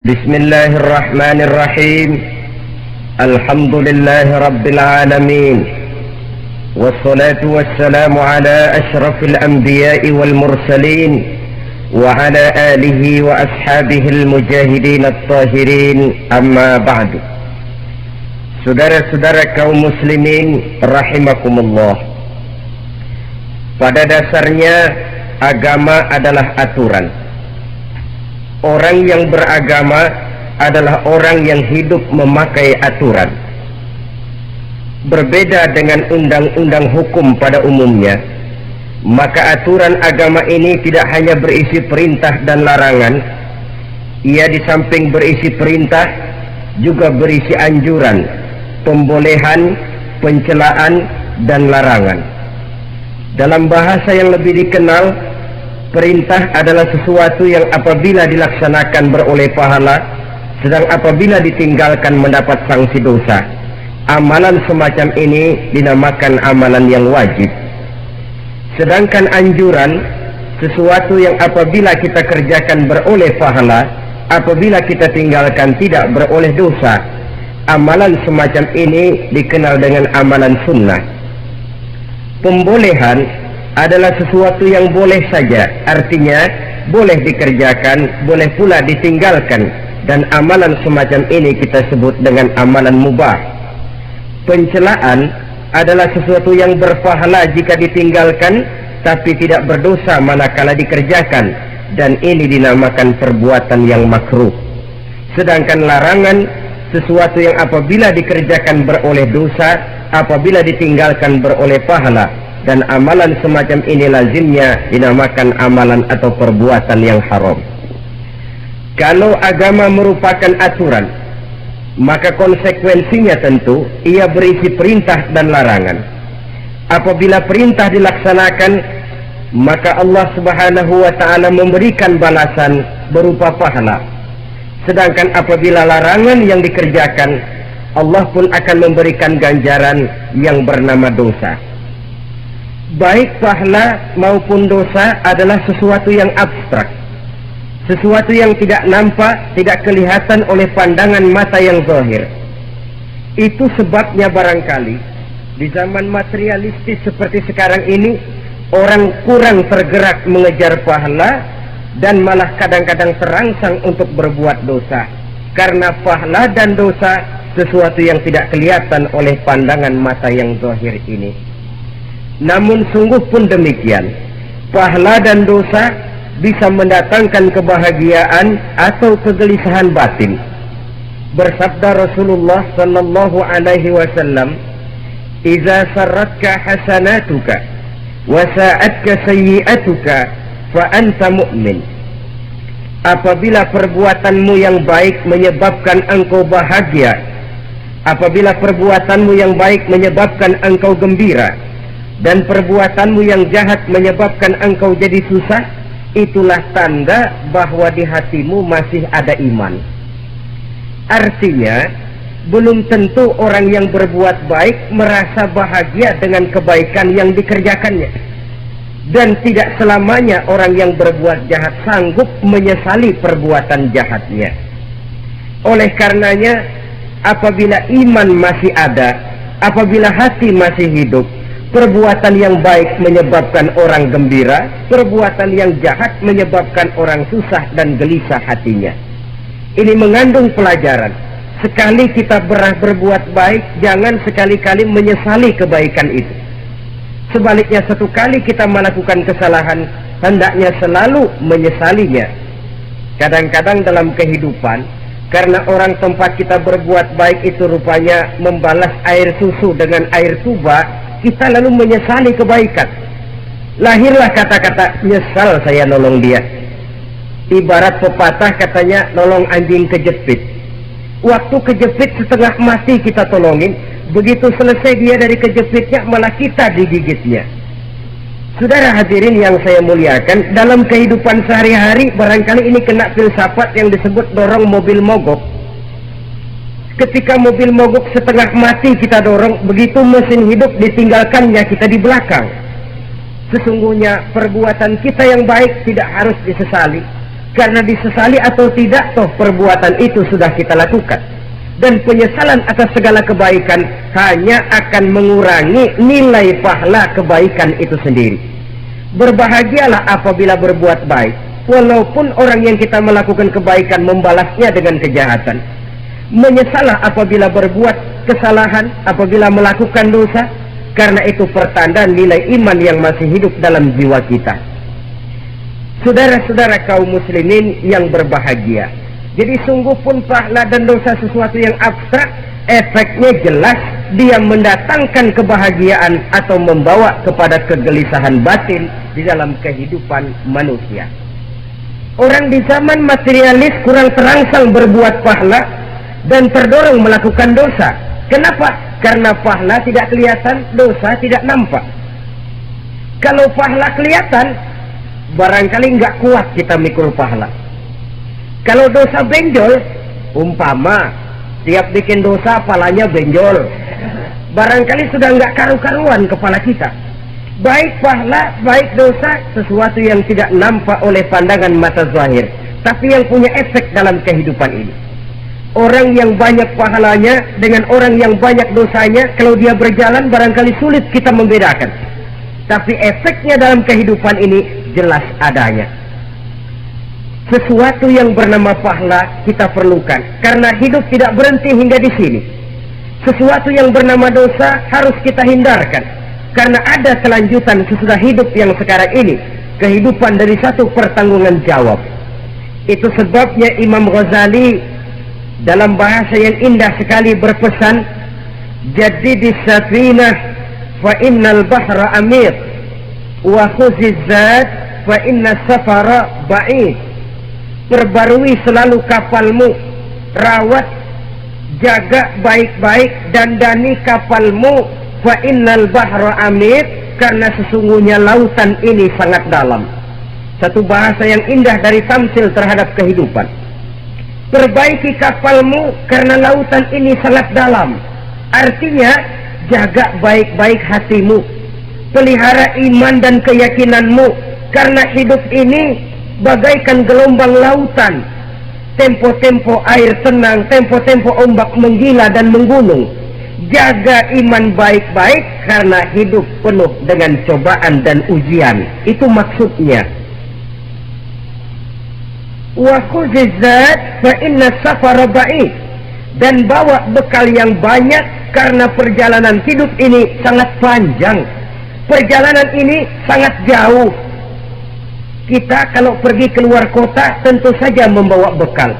Bismillahirrahmanirrahim. Alhamdulillahi rabbil alamin. Wassalatu wassalamu ala asyrafil anbiya'i wal mursalin wa ala alihi wa ashabihi al-mujahidin at-tahirin, amma ba'du. Saudara-saudara kaum muslimin rahimakumullah. Pada dasarnya agama adalah aturan. Orang yang beragama adalah orang yang hidup memakai aturan. Berbeda dengan undang-undang hukum pada umumnya, maka aturan agama ini tidak hanya berisi perintah dan larangan. Ia di samping berisi perintah juga berisi anjuran, pembolehan, pencelaan, dan larangan. Dalam bahasa yang lebih dikenal, perintah adalah sesuatu yang apabila dilaksanakan beroleh pahala, sedang apabila ditinggalkan mendapat sanksi dosa. Amalan semacam ini dinamakan amalan yang wajib. Sedangkan anjuran, sesuatu yang apabila kita kerjakan beroleh pahala, apabila kita tinggalkan tidak beroleh dosa. Amalan semacam ini dikenal dengan amalan sunnah. Pembolehan adalah sesuatu yang boleh saja, artinya boleh dikerjakan, boleh pula ditinggalkan, dan amalan semacam ini kita sebut dengan amalan mubah. Pencelaan adalah sesuatu yang berpahala jika ditinggalkan, tapi tidak berdosa manakala dikerjakan, dan ini dinamakan perbuatan yang makruh. Sedangkan larangan, sesuatu yang apabila dikerjakan beroleh dosa, apabila ditinggalkan beroleh pahala, dan amalan semacam ini lazimnya dinamakan amalan atau perbuatan yang haram. Kalau agama merupakan aturan, maka konsekuensinya tentu ia berisi perintah dan larangan. Apabila perintah dilaksanakan, maka Allah Subhanahu wa ta'ala memberikan balasan berupa pahala. Sedangkan apabila larangan yang dikerjakan, Allah pun akan memberikan ganjaran yang bernama dosa. Baik pahala maupun dosa adalah sesuatu yang abstrak, sesuatu yang tidak nampak, tidak kelihatan oleh pandangan mata yang zahir. Itu sebabnya barangkali di zaman materialistis seperti sekarang ini, orang kurang tergerak mengejar pahala dan malah kadang-kadang terangsang untuk berbuat dosa, karena pahala dan dosa sesuatu yang tidak kelihatan oleh pandangan mata yang zahir ini. Namun sungguh pun demikian, pahala dan dosa bisa mendatangkan kebahagiaan atau kegelisahan batin. Bersabda Rasulullah sallallahu alaihi wasallam, "Idza sarratka hasanatuka wa sa'atka sayyi'atuka fa anta mu'min." Apabila perbuatanmu yang baik menyebabkan engkau bahagia, apabila perbuatanmu yang baik menyebabkan engkau gembira, dan perbuatanmu yang jahat menyebabkan engkau jadi susah, itulah tanda bahwa di hatimu masih ada iman. Artinya, belum tentu orang yang berbuat baik merasa bahagia dengan kebaikan yang dikerjakannya, dan tidak selamanya orang yang berbuat jahat sanggup menyesali perbuatan jahatnya. Oleh karenanya, apabila iman masih ada, apabila hati masih hidup, perbuatan yang baik menyebabkan orang gembira, perbuatan yang jahat menyebabkan orang susah dan gelisah hatinya. Ini mengandung pelajaran. Sekali kita berbuat baik, jangan sekali-kali menyesali kebaikan itu. Sebaliknya, satu kali kita melakukan kesalahan, hendaknya selalu menyesalinya. Kadang-kadang dalam kehidupan, karena orang tempat kita berbuat baik itu rupanya membalas air susu dengan air tuba, kita lalu menyesali kebaikan. Lahirlah kata-kata, "Nyesal saya nolong dia." Ibarat pepatah katanya, nolong anjing kejepit. Waktu kejepit setengah mati kita tolongin, begitu selesai dia dari kejepitnya malah kita digigitnya. Saudara hadirin yang saya muliakan, dalam kehidupan sehari-hari barangkali ini kena filsafat yang disebut dorong mobil mogok. Ketika mobil mogok setengah mati kita dorong, begitu mesin hidup ditinggalkannya kita di belakang. Sesungguhnya perbuatan kita yang baik tidak harus disesali, Karena disesali atau tidak, toh perbuatan itu sudah kita lakukan. Dan penyesalan atas segala kebaikan hanya akan mengurangi nilai pahala kebaikan itu sendiri. Berbahagialah apabila berbuat baik, walaupun orang yang kita melakukan kebaikan membalasnya dengan kejahatan. Menyesalah apabila berbuat kesalahan, apabila melakukan dosa, karena itu pertanda nilai iman yang masih hidup dalam jiwa kita. Saudara-saudara kaum muslimin yang berbahagia, jadi sungguh pun pahala dan dosa sesuatu yang abstrak, efeknya jelas dia mendatangkan kebahagiaan atau membawa kepada kegelisahan batin di dalam kehidupan manusia. Orang di zaman materialis kurang terangsang berbuat pahala dan terdorong melakukan dosa. Kenapa? Karena pahala tidak kelihatan, dosa tidak nampak. Kalau pahala kelihatan, barangkali nggak kuat kita mikul pahala. Kalau dosa benjol, umpama tiap bikin dosa palanya benjol, barangkali sudah nggak karu-karuan kepala kita. Baik pahala, baik dosa, sesuatu yang tidak nampak oleh pandangan mata zahir, tapi yang punya efek dalam kehidupan ini. Orang yang banyak pahalanya dengan orang yang banyak dosanya, kalau dia berjalan barangkali sulit kita membedakan. Tapi efeknya dalam kehidupan ini jelas adanya. Sesuatu yang bernama pahala kita perlukan, karena hidup tidak berhenti hingga di sini. Sesuatu yang bernama dosa harus kita hindarkan, karena ada kelanjutan sesudah hidup yang sekarang ini, kehidupan dari satu pertanggungan jawab. Itu sebabnya Imam Ghazali dalam bahasa yang indah sekali berpesan, jadidis safinah fa innal bahra amir wa khuziz zat fa inna safara ba'id. Perbarui selalu kapalmu, rawat, jaga baik-baik, dandani kapalmu, fa innal bahra amir, karena sesungguhnya lautan ini sangat dalam. Satu bahasa yang indah dari tamsil terhadap kehidupan. Perbaiki kapalmu karena lautan ini sangat dalam. Artinya jaga baik-baik hatimu, pelihara iman dan keyakinanmu, karena hidup ini bagaikan gelombang lautan. Tempo-tempo air tenang, tempo-tempo ombak menggila dan menggunung. Jaga iman baik-baik karena hidup penuh dengan cobaan dan ujian. Itu maksudnya. Wa khuzizat fa inna safara ba'id, dan bawa bekal yang banyak karena perjalanan hidup ini sangat panjang. Perjalanan ini sangat jauh. Kita kalau pergi keluar kota tentu saja membawa bekal.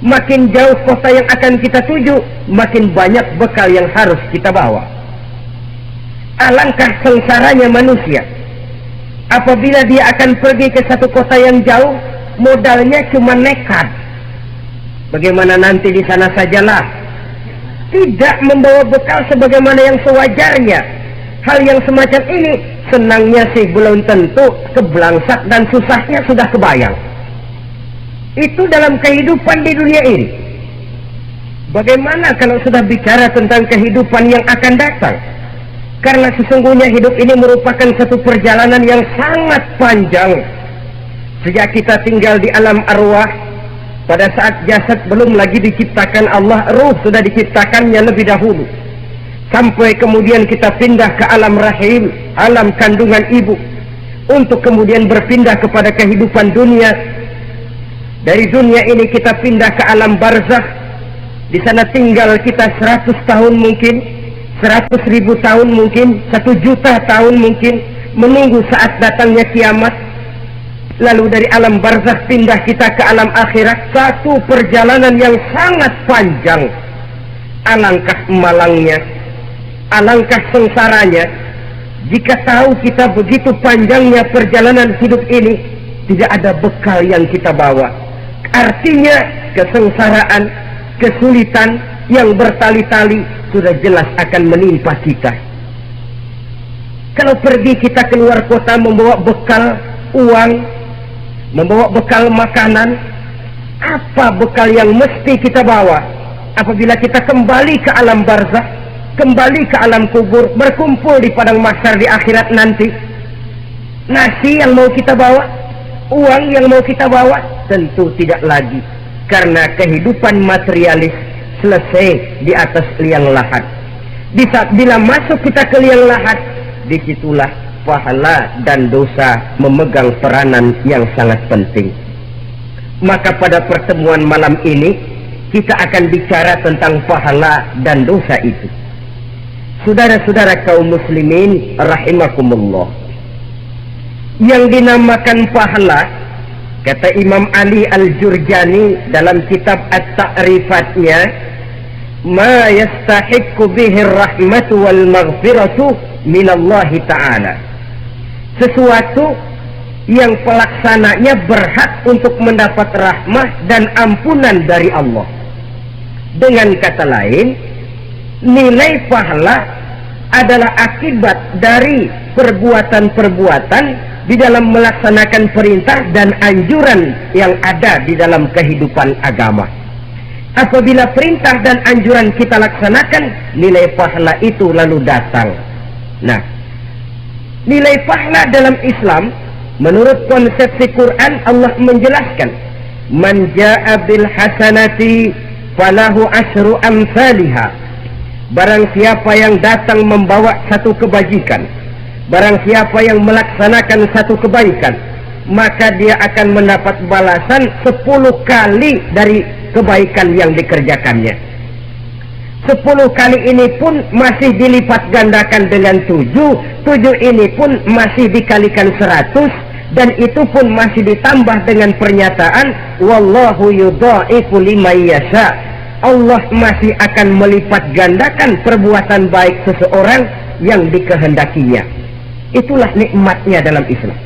Makin jauh kota yang akan kita tuju, makin banyak bekal yang harus kita bawa. Alangkah sengsaranya manusia apabila dia akan pergi ke satu kota yang jauh, modalnya cuma nekat. Bagaimana nanti di sana sajalah. Tidak membawa bekal sebagaimana yang sewajarnya. Hal yang semacam ini senangnya sih belum tentu, kebelangsak dan susahnya sudah kebayang. Itu dalam kehidupan di dunia ini. Bagaimana kalau sudah bicara tentang kehidupan yang akan datang? Karena sesungguhnya hidup ini merupakan satu perjalanan yang sangat panjang. Sejak kita tinggal di alam arwah, pada saat jasad belum lagi diciptakan Allah, ruh sudah diciptakannya lebih dahulu. Sampai kemudian kita pindah ke alam rahim, alam kandungan ibu, untuk kemudian berpindah kepada kehidupan dunia. Dari dunia ini kita pindah ke alam barzakh. Di sana tinggal kita 100 tahun mungkin, 100.000 tahun mungkin, 1.000.000 tahun mungkin, menunggu saat datangnya kiamat. Lalu dari alam barzakh pindah kita ke alam akhirat. Satu perjalanan yang sangat panjang. Alangkah malangnya, alangkah sengsaranya jika tahu kita begitu panjangnya perjalanan hidup ini, tidak ada bekal yang kita bawa. Artinya kesengsaraan, kesulitan yang bertali-tali sudah jelas akan menimpa kita. Kalau pergi kita keluar kota membawa bekal uang, membawa bekal makanan, apa bekal yang mesti kita bawa? Apabila kita kembali ke alam barzakh, kembali ke alam kubur, berkumpul di padang mahsyar di akhirat nanti, nasi yang mau kita bawa, uang yang mau kita bawa, Tentu tidak lagi, karena kehidupan materialis selesai di atas liang lahat. Bila masuk kita ke liang lahat, disitulah pahala dan dosa memegang peranan yang sangat penting. Maka pada pertemuan malam ini kita akan bicara tentang pahala dan dosa itu. Saudara-saudara kaum muslimin rahimakumullah, yang dinamakan pahala, kata Imam Ali Al-Jurjani dalam kitab At-Ta'rifatnya, ma yastahiqqu bihi ar-rahmatu wal maghfiratu minallahi ta'ala, sesuatu yang pelaksananya berhak untuk mendapat rahmah dan ampunan dari Allah. Dengan kata lain, nilai pahala adalah akibat dari perbuatan-perbuatan di dalam melaksanakan perintah dan anjuran yang ada di dalam kehidupan agama. Apabila perintah dan anjuran kita laksanakan, nilai pahala itu lalu datang. Nah, nilai pahala dalam Islam menurut konsepsi Quran, Allah menjelaskan, man jaa bil hasanati falahu asyru amsalha. Barang siapa yang datang membawa satu kebajikan, barang siapa yang melaksanakan satu kebaikan, maka dia akan mendapat balasan 10 kali dari kebaikan yang dikerjakannya. 10 kali ini pun masih dilipat gandakan dengan 7 ini pun masih dikalikan 100, dan itu pun masih ditambah dengan pernyataan wallahu yudha'ifu liman yasha. Allah masih akan melipat gandakan perbuatan baik seseorang yang dikehendakinya. Itulah nikmatnya dalam Islam.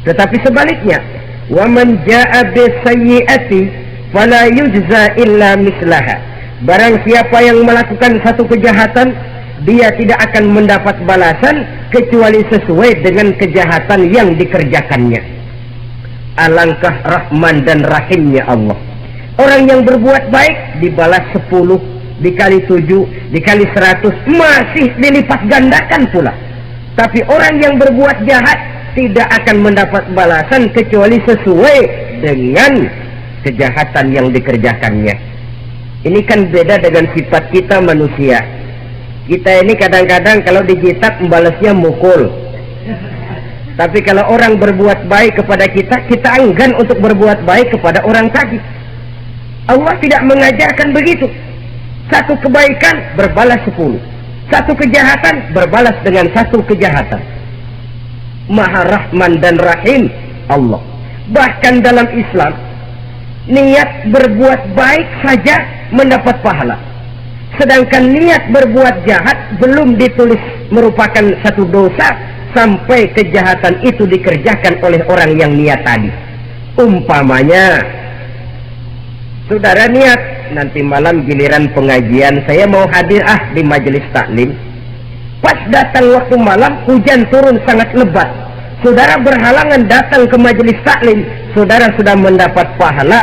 Tetapi sebaliknya, wa man jaa bisayyi'ati fala yujza illa mislaha. Barang siapa yang melakukan satu kejahatan, dia tidak akan mendapat balasan kecuali sesuai dengan kejahatan yang dikerjakannya. Alangkah rahman dan rahimnya Allah. Orang yang berbuat baik dibalas 10 dikali 7 dikali 100, masih dilipat gandakan pula. Tapi orang yang berbuat jahat tidak akan mendapat balasan kecuali sesuai dengan kejahatan yang dikerjakannya. Ini kan beda dengan sifat kita manusia. Kita ini kadang-kadang kalau dijitak membalasnya mukul. Tapi kalau orang berbuat baik kepada kita, kita enggan untuk berbuat baik kepada orang tadi. Allah tidak mengajarkan begitu. Satu kebaikan berbalas 10, satu kejahatan berbalas dengan satu kejahatan. Maha Rahman dan Rahim Allah. Bahkan dalam Islam, niat berbuat baik saja mendapat pahala, sedangkan niat berbuat jahat belum ditulis merupakan satu dosa sampai kejahatan itu dikerjakan oleh orang yang niat tadi. Umpamanya, saudara niat nanti malam giliran pengajian saya mau hadir di majelis taklim. Pas datang waktu malam hujan turun sangat lebat, saudara berhalangan datang ke majelis taklim, saudara sudah mendapat pahala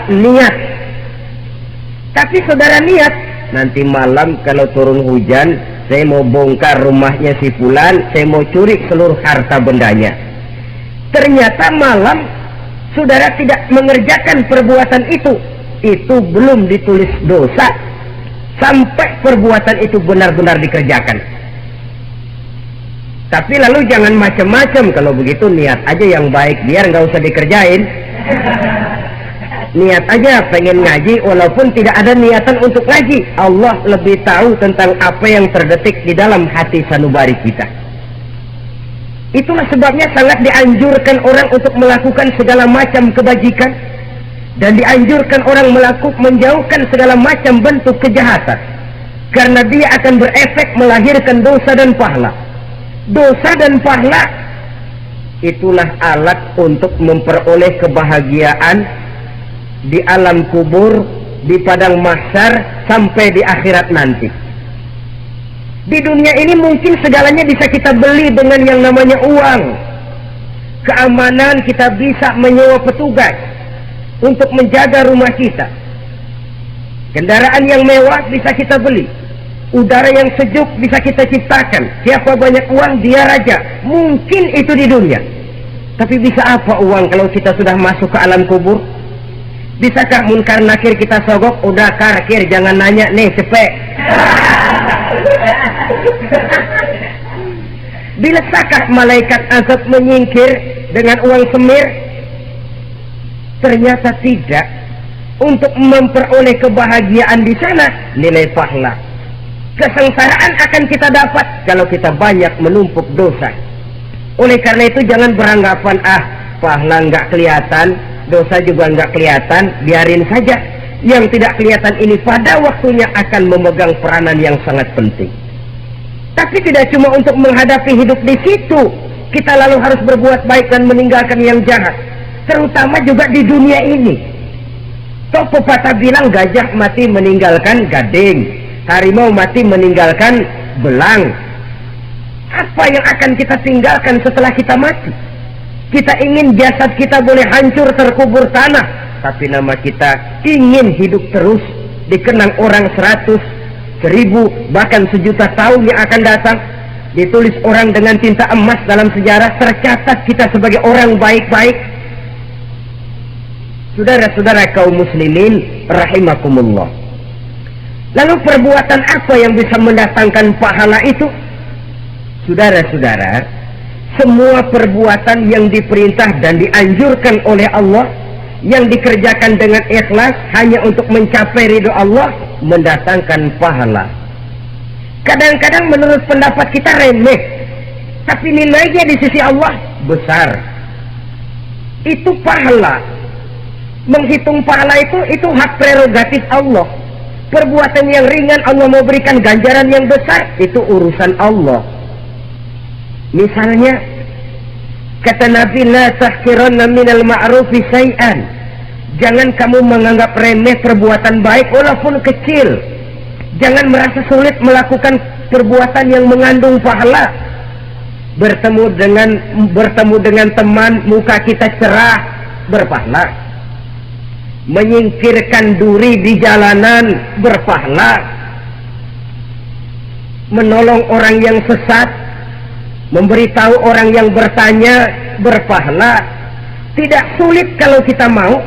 niat. Tapi saudara niat nanti malam kalau turun hujan saya mau bongkar rumahnya si fulan, saya mau curi seluruh harta bendanya. Ternyata malam saudara tidak mengerjakan perbuatan itu belum ditulis dosa sampai perbuatan itu benar-benar dikerjakan. Tapi lalu jangan macam-macam. Kalau begitu niat aja yang baik, biar nggak usah dikerjain. Niat aja pengen ngaji walaupun tidak ada niatan untuk ngaji. Allah lebih tahu tentang apa yang terdetik di dalam hati sanubari kita. Itulah sebabnya sangat dianjurkan orang untuk melakukan segala macam kebajikan, dan dianjurkan orang menjauhkan segala macam bentuk kejahatan, karena dia akan berefek melahirkan dosa dan pahala. Dosa dan pahala itulah alat untuk memperoleh kebahagiaan di alam kubur, di padang mahsyar, sampai di akhirat nanti. Di dunia ini mungkin segalanya bisa kita beli dengan yang namanya uang. Keamanan kita bisa menyewa petugas untuk menjaga rumah kita. Kendaraan yang mewah bisa kita beli. Udara yang sejuk bisa kita ciptakan. Siapa banyak uang dia raja. Mungkin itu di dunia. Tapi bisa apa uang kalau kita sudah masuk ke alam kubur? Bisakah munkar nakir kita sogok? Udah karkir, jangan nanya nih, cepet. Bisakah malaikat azab menyingkir dengan uang semir? Ternyata tidak. Untuk memperoleh kebahagiaan di sana, nilai pahala. Kesengsaraan akan kita dapat kalau kita banyak menumpuk dosa. Oleh karena itu jangan beranggapan pahala nggak kelihatan, dosa juga nggak kelihatan, biarin saja. Yang tidak kelihatan ini pada waktunya akan memegang peranan yang sangat penting. Tapi tidak cuma untuk menghadapi hidup di situ, kita lalu harus berbuat baik dan meninggalkan yang jahat. Terutama juga di dunia ini. Toh pepatah bilang gajah mati meninggalkan gading, harimau mati meninggalkan belang. Apa yang akan kita tinggalkan setelah kita mati? Kita ingin jasad kita boleh hancur terkubur tanah, tapi nama kita ingin hidup terus, dikenang orang 100, 1000, bahkan 1.000.000 tahun yang akan datang. Ditulis orang dengan tinta emas dalam sejarah, tercatat kita sebagai orang baik-baik. Saudara-saudara kaum muslimin rahimakumullah. Lalu perbuatan apa yang bisa mendatangkan pahala itu? Saudara-saudara, semua perbuatan yang diperintah dan dianjurkan oleh Allah, yang dikerjakan dengan ikhlas hanya untuk mencapai ridho Allah, mendatangkan pahala. Kadang-kadang menurut pendapat kita remeh, tapi nilainya di sisi Allah besar. Itu pahala. Menghitung pahala itu hak prerogatif Allah. Perbuatan yang ringan Allah mau berikan ganjaran yang besar, itu urusan Allah. Misalnya kata Nabi, la tahqiranna minal ma'rufi syai'an. Jangan kamu menganggap remeh perbuatan baik walaupun kecil. Jangan merasa sulit melakukan perbuatan yang mengandung pahala. Bertemu dengan teman, muka kita cerah, berpahala. Menyingkirkan duri di jalanan, berpahala. Menolong orang yang sesat, memberitahu orang yang bertanya, berpahala. Tidak sulit kalau kita mau.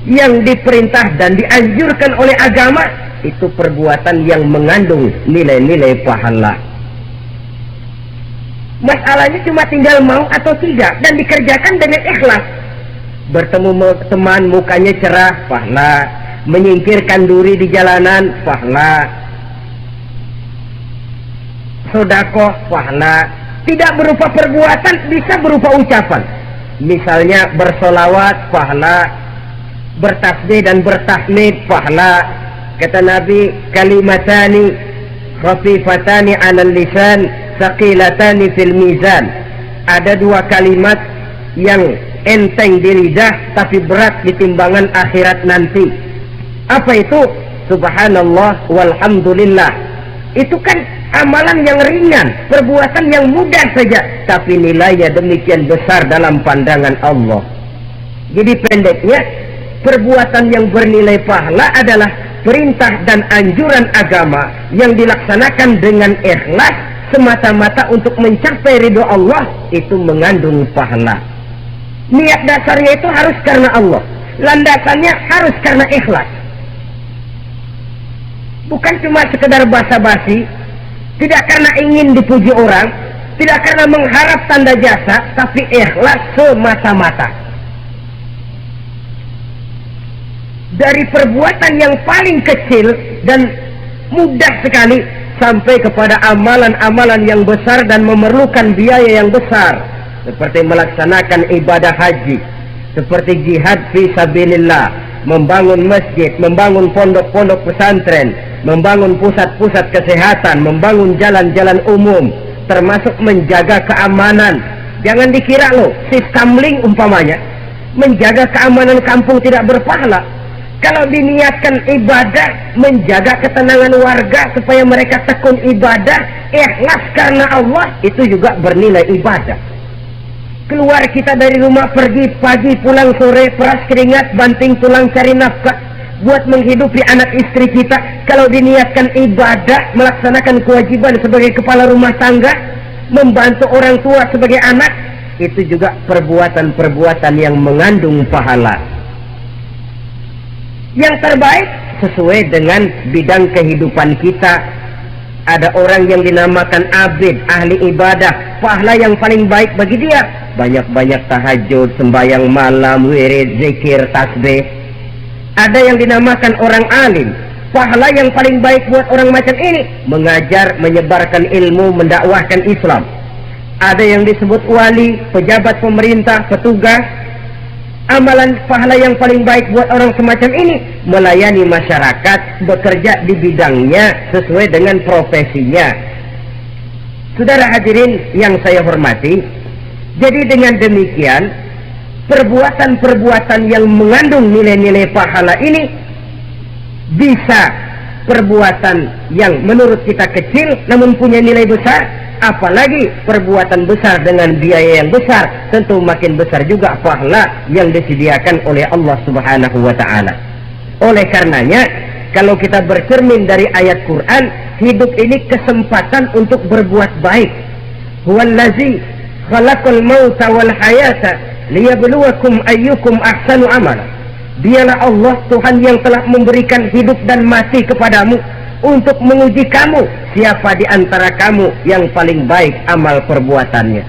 Yang diperintah dan dianjurkan oleh agama, itu perbuatan yang mengandung nilai-nilai pahala. Masalahnya cuma tinggal mau atau tidak, dan dikerjakan dengan ikhlas. Bertemu teman, mukanya cerah, pahala. Menyingkirkan duri di jalanan, pahala. Sedekah, pahala. Tidak berupa perbuatan, bisa berupa ucapan. Misalnya bersolawat, pahala. Bertasbih dan bertahmid, pahala. Kata Nabi, kalimatani khafifatani 'alal lisan, thaqilatani fil mizan. Ada dua kalimat yang enteng di lidah tapi berat di timbangan akhirat nanti. Apa itu? Subhanallah walhamdulillah. Itu kan amalan yang ringan, perbuatan yang mudah saja, tapi nilainya demikian besar dalam pandangan Allah. Jadi pendeknya, perbuatan yang bernilai pahala adalah perintah dan anjuran agama yang dilaksanakan dengan ikhlas semata-mata untuk mencapai ridho Allah, itu mengandung pahala. Niat dasarnya itu harus karena Allah, landasannya harus karena ikhlas. Bukan cuma sekedar basa-basi, tidak karena ingin dipuji orang, tidak karena mengharap tanda jasa, tapi ikhlas semata-mata. Dari perbuatan yang paling kecil dan mudah sekali sampai kepada amalan-amalan yang besar dan memerlukan biaya yang besar, seperti melaksanakan ibadah haji, seperti jihad fi sabilillah, membangun masjid, membangun pondok-pondok pesantren, membangun pusat-pusat kesehatan, membangun jalan-jalan umum, termasuk menjaga keamanan. Jangan dikira loh, sistemling umpamanya, menjaga keamanan kampung tidak berpahala. Kalau diniatkan ibadah, menjaga ketenangan warga supaya mereka tekun ibadah, ikhlas karena Allah, itu juga bernilai ibadah. Keluar kita dari rumah, pergi pagi, pulang sore, peras keringat, banting tulang cari nafkah buat menghidupi anak istri kita. Kalau diniatkan ibadah, melaksanakan kewajiban sebagai kepala rumah tangga, membantu orang tua sebagai anak, itu juga perbuatan-perbuatan yang mengandung pahala. Yang terbaik sesuai dengan bidang kehidupan kita. Ada orang yang dinamakan abid, ahli ibadah, pahala yang paling baik bagi dia banyak-banyak tahajud, sembahyang malam, wirid, zikir, tasbih. Ada yang dinamakan orang alim, pahala yang paling baik buat orang macam ini mengajar, menyebarkan ilmu, mendakwahkan Islam. Ada yang disebut wali, pejabat pemerintah, petugas. Amalan pahala yang paling baik buat orang semacam ini melayani masyarakat, bekerja di bidangnya sesuai dengan profesinya. Saudara hadirin yang saya hormati, jadi dengan demikian perbuatan-perbuatan yang mengandung nilai-nilai pahala ini bisa perbuatan yang menurut kita kecil namun punya nilai besar. Apalagi perbuatan besar dengan biaya yang besar, tentu makin besar juga pahala yang disediakan oleh Allah Subhanahu wa ta'ala. Oleh karenanya, kalau kita bercermin dari ayat Quran, hidup ini kesempatan untuk berbuat baik. Huwallazi khalaqal mauta wal hayata liyabluwakum ayyukum ahsanu amala. Dialah Allah, Tuhan yang telah memberikan hidup dan mati kepadamu untuk menguji kamu, siapa di antara kamu yang paling baik amal perbuatannya.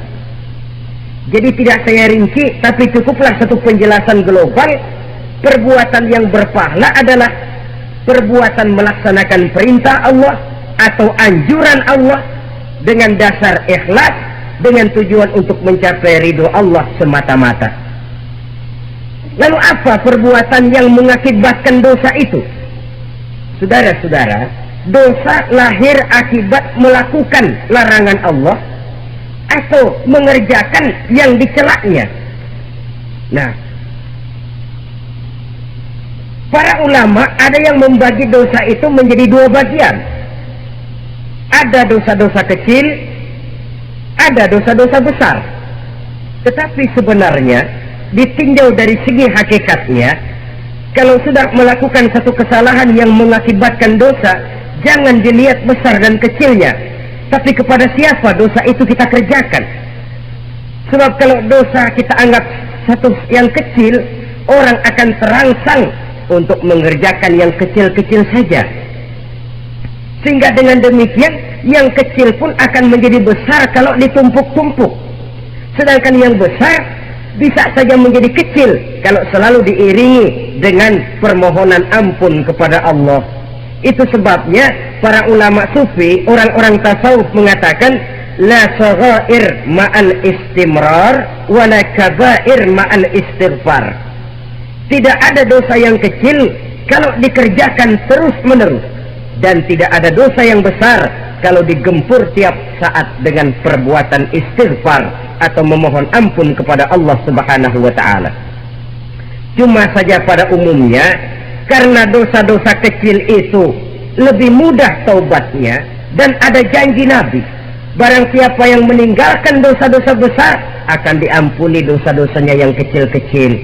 Jadi tidak saya rinci, tapi cukuplah satu penjelasan global. Perbuatan yang berpahala adalah perbuatan melaksanakan perintah Allah atau anjuran Allah dengan dasar ikhlas, dengan tujuan untuk mencapai ridho Allah semata-mata. Lalu apa perbuatan yang mengakibatkan dosa itu? Saudara-saudara, dosa lahir akibat melakukan larangan Allah atau mengerjakan yang dicelaknya. Nah, para ulama ada yang membagi dosa itu menjadi dua bagian. Ada dosa-dosa kecil, ada dosa-dosa besar. Tetapi sebenarnya ditinjau dari segi hakikatnya, kalau sudah melakukan satu kesalahan yang mengakibatkan dosa, jangan dilihat besar dan kecilnya, tapi kepada siapa dosa itu kita kerjakan. Sebab kalau dosa kita anggap satu yang kecil, orang akan terangsang untuk mengerjakan yang kecil-kecil saja. Sehingga dengan demikian, yang kecil pun akan menjadi besar kalau ditumpuk-tumpuk. Sedangkan yang besar bisa saja menjadi kecil kalau selalu diiringi dengan permohonan ampun kepada Allah. Itu sebabnya para ulama sufi, orang-orang tasawuf mengatakan la saghair ma'al istimrar wa la kabair ma'al istighfar. Tidak ada dosa yang kecil kalau dikerjakan terus-menerus, dan tidak ada dosa yang besar kalau digempur tiap saat dengan perbuatan istighfar atau memohon ampun kepada Allah Subhanahu wa ta'ala. Cuma saja pada umumnya, karena dosa-dosa kecil itu lebih mudah taubatnya, dan ada janji Nabi, barang siapa yang meninggalkan dosa-dosa besar akan diampuni dosa-dosanya yang kecil-kecil.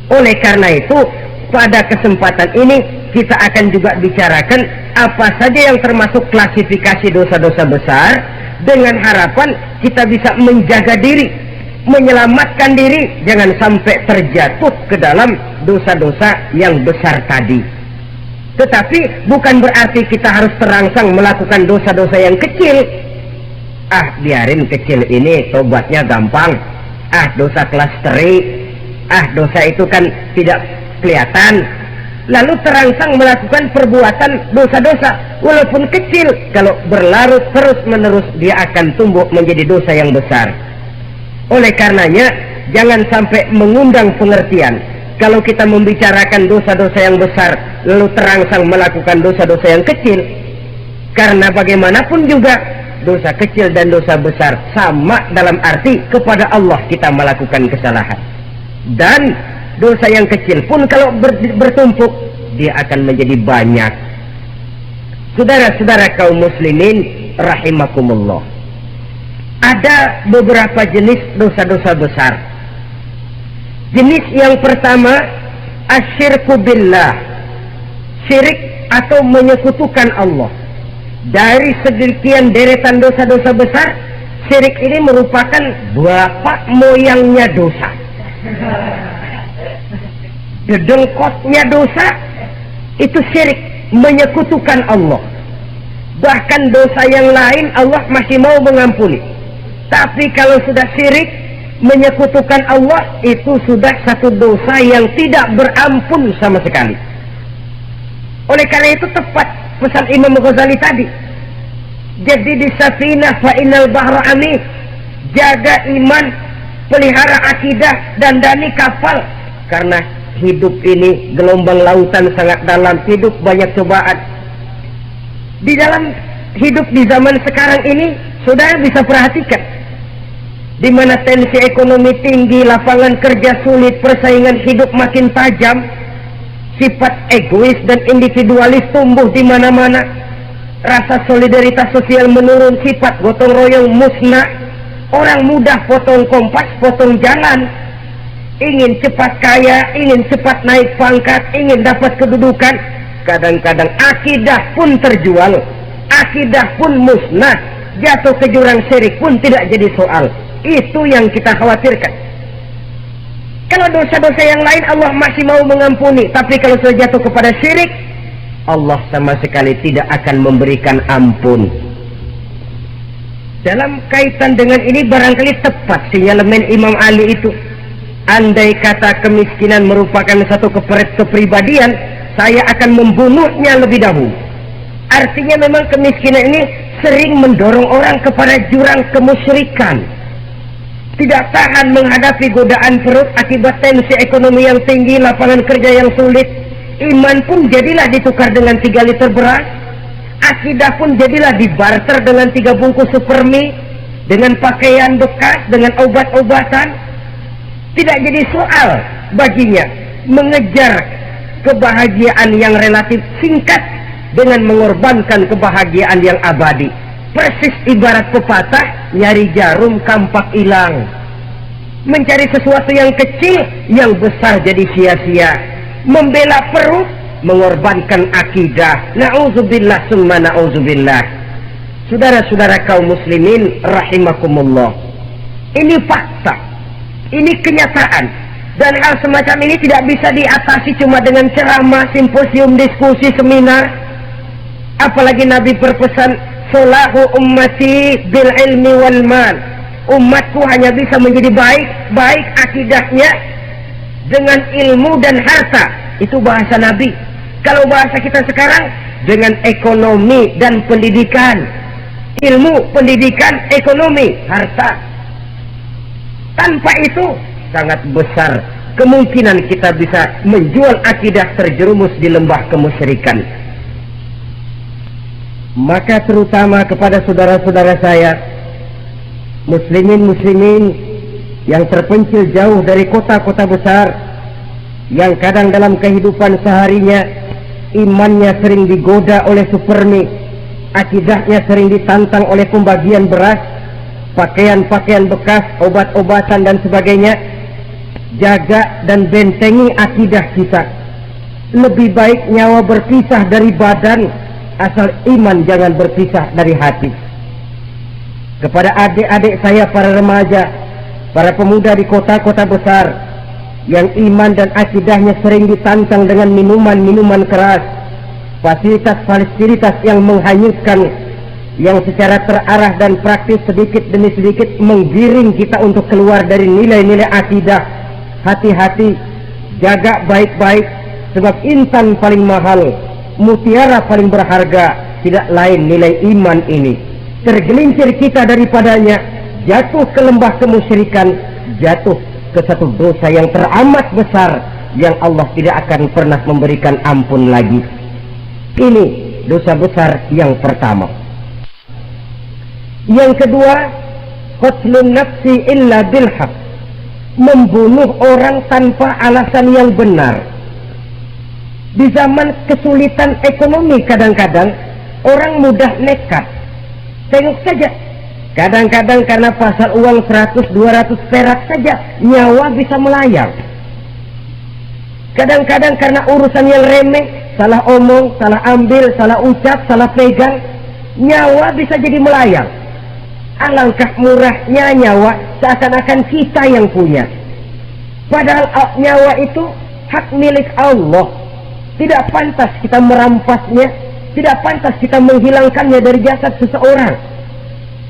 Oleh karena itu, pada kesempatan ini kita akan juga bicarakan apa saja yang termasuk klasifikasi dosa-dosa besar, dengan harapan kita bisa menjaga diri, menyelamatkan diri, jangan sampai terjatuh ke dalam dosa-dosa yang besar tadi. Tetapi bukan berarti kita harus terangsang melakukan dosa-dosa yang kecil. Biarin kecil ini, tobatnya gampang. Dosa kelas teri, dosa itu kan tidak kelihatan. Lalu terangsang melakukan perbuatan dosa-dosa walaupun kecil, kalau berlarut terus-menerus dia akan tumbuh menjadi dosa yang besar. Oleh karenanya jangan sampai mengundang pengertian kalau kita membicarakan dosa-dosa yang besar lalu terangsang melakukan dosa-dosa yang kecil, karena bagaimanapun juga dosa kecil dan dosa besar sama dalam arti kepada Allah kita melakukan kesalahan. Dan dosa yang kecil pun kalau bertumpuk, dia akan menjadi banyak. Saudara-saudara kaum muslimin rahimakumullah, ada beberapa jenis dosa-dosa besar. Jenis yang pertama, asyirku billah, syirik atau menyekutukan Allah. Dari sekian deretan dosa-dosa besar, Syirik ini merupakan bapak moyangnya dosa, dedengkotnya dosa. Itu syirik, menyekutukan Allah. Bahkan dosa yang lain Allah masih mau mengampuni, tapi kalau sudah syirik, menyekutukan Allah, itu sudah satu dosa yang tidak berampun sama sekali. Oleh karena itu tepat pesan Imam Ghazali tadi, jadi di safinah fa innal bahra amik, jaga iman, pelihara akidah, dandani kapal, karena hidup ini gelombang lautan sangat dalam, hidup banyak cobaan. Di dalam hidup di zaman sekarang ini, saudara bisa perhatikan, di mana tensi ekonomi tinggi, lapangan kerja sulit, persaingan hidup makin tajam, sifat egois dan individualis tumbuh di mana-mana, rasa solidaritas sosial menurun, sifat gotong royong musnah, orang mudah potong kompas, potong jalan, ingin cepat kaya, ingin cepat naik pangkat, ingin dapat kedudukan. Kadang-kadang akidah pun terjual, akidah pun musnah, jatuh ke jurang syirik pun tidak jadi soal. Itu yang kita khawatirkan. Kalau dosa-dosa yang lain Allah masih mau mengampuni, tapi kalau sudah jatuh kepada syirik, Allah sama sekali tidak akan memberikan ampun. Dalam kaitan dengan ini barangkali tepat sinyalemen Imam Ali itu, andai kata kemiskinan merupakan satu kepribadian, saya akan membunuhnya lebih dahulu. Artinya memang kemiskinan ini sering mendorong orang kepada jurang kemusyrikan. Tidak tahan menghadapi godaan perut akibat tensi ekonomi yang tinggi, lapangan kerja yang sulit. Iman pun jadilah ditukar dengan 3 liter beras. Akidah pun jadilah dibarter dengan 3 bungkus supermi, dengan pakaian bekas, dengan obat-obatan. Tidak jadi soal baginya mengejar kebahagiaan yang relatif singkat dengan mengorbankan kebahagiaan yang abadi. Persis ibarat pepatah, nyari jarum kampak hilang. Mencari sesuatu yang kecil, yang besar jadi sia-sia. Membela perut, mengorbankan akidah. Na'udzubillah summa na'udzubillah. Saudara-saudara kaum muslimin rahimakumullah, ini fakta, ini kenyataan. Dan hal semacam ini tidak bisa diatasi cuma dengan ceramah, simposium, diskusi, seminar. Apalagi Nabi berpesan, "Solahu ummati bil ilmi wal mal." Umatku hanya bisa menjadi baik akidahnya dengan ilmu dan harta. Itu bahasa Nabi. Kalau bahasa kita sekarang, dengan ekonomi dan pendidikan. Ilmu, pendidikan, ekonomi, harta. Tanpa itu sangat besar kemungkinan kita bisa menjual akidah terjerumus di lembah kemusyrikan. Maka terutama kepada saudara-saudara saya, muslimin yang terpencil jauh dari kota-kota besar, yang kadang dalam kehidupan seharinya imannya sering digoda oleh supermi, akidahnya sering ditantang oleh pembagian beras, pakaian-pakaian bekas, obat-obatan dan sebagainya. Jaga dan bentengi akidah kita. Lebih baik nyawa berpisah dari badan, asal iman jangan berpisah dari hati. Kepada adik-adik saya, para remaja, para pemuda di kota-kota besar, yang iman dan akidahnya sering ditantang dengan minuman-minuman keras, fasilitas-fasilitas yang menghanyutkan, yang secara terarah dan praktis sedikit demi sedikit menggiring kita untuk keluar dari nilai-nilai akidah. Hati-hati, jaga baik-baik, sebab intan paling mahal, mutiara paling berharga, tidak lain nilai iman ini. Tergelincir kita daripadanya, jatuh ke lembah kemusyrikan, jatuh ke satu dosa yang teramat besar, yang Allah tidak akan pernah memberikan ampun lagi. Ini dosa besar yang pertama. Yang kedua, qatlun nafsi illa bilhaq, membunuh orang tanpa alasan yang benar. Di zaman kesulitan ekonomi kadang-kadang orang mudah nekat. Tengok saja, kadang-kadang karena pasar uang 100-200 perak saja nyawa bisa melayang. Kadang-kadang karena urusan yang remeh, salah omong, salah ambil, salah ucap, salah pegang, nyawa bisa jadi melayang. Alangkah murahnya nyawa, seakan-akan kita yang punya. Padahal nyawa itu hak milik Allah. Tidak pantas kita merampasnya, tidak pantas kita menghilangkannya dari jasad seseorang.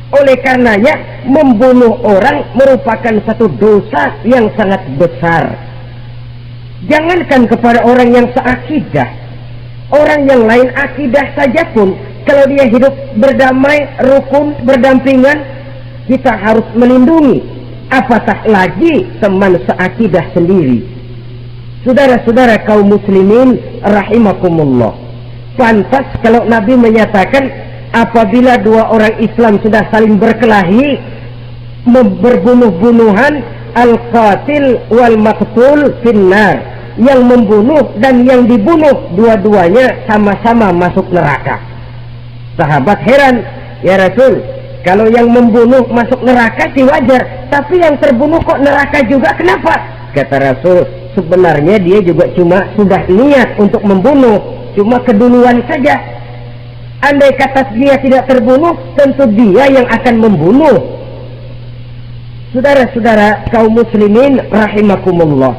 Oleh karenanya, membunuh orang merupakan satu dosa yang sangat besar. Jangankan kepada orang yang seakidah, orang yang lain akidah saja pun, kalau dia hidup berdamai, rukun, berdampingan, kita harus melindungi. Apatah lagi teman seakidah sendiri. Saudara-saudara kaum muslimin rahimakumullah, pantas kalau Nabi menyatakan apabila dua orang Islam sudah saling berkelahi, berbunuh-bunuhan, al-qatil wal maqtul finnar, yang membunuh dan yang dibunuh dua-duanya sama-sama masuk neraka. Sahabat heran, ya Rasul, kalau yang membunuh masuk neraka sih wajar, tapi yang terbunuh kok neraka juga, kenapa? Kata Rasul, sebenarnya dia juga cuma sudah niat untuk membunuh, cuma keduluan saja. Andai kata dia tidak terbunuh, tentu dia yang akan membunuh. Saudara-saudara kaum muslimin rahimakumullah,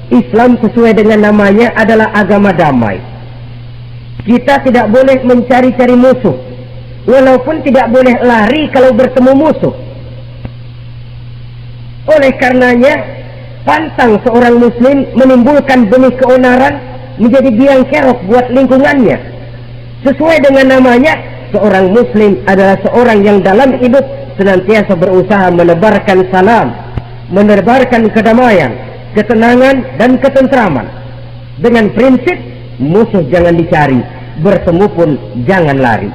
Islam sesuai dengan namanya adalah agama damai. Kita tidak boleh mencari-cari musuh, walaupun tidak boleh lari kalau bertemu musuh. Oleh karenanya, pantang seorang muslim menimbulkan benih keonaran menjadi biang kerok buat lingkungannya. Sesuai dengan namanya, seorang muslim adalah seorang yang dalam hidup senantiasa berusaha menebarkan salam, menebarkan kedamaian, ketenangan dan ketentraman. Dengan prinsip musuh jangan dicari, bertemu pun jangan lari.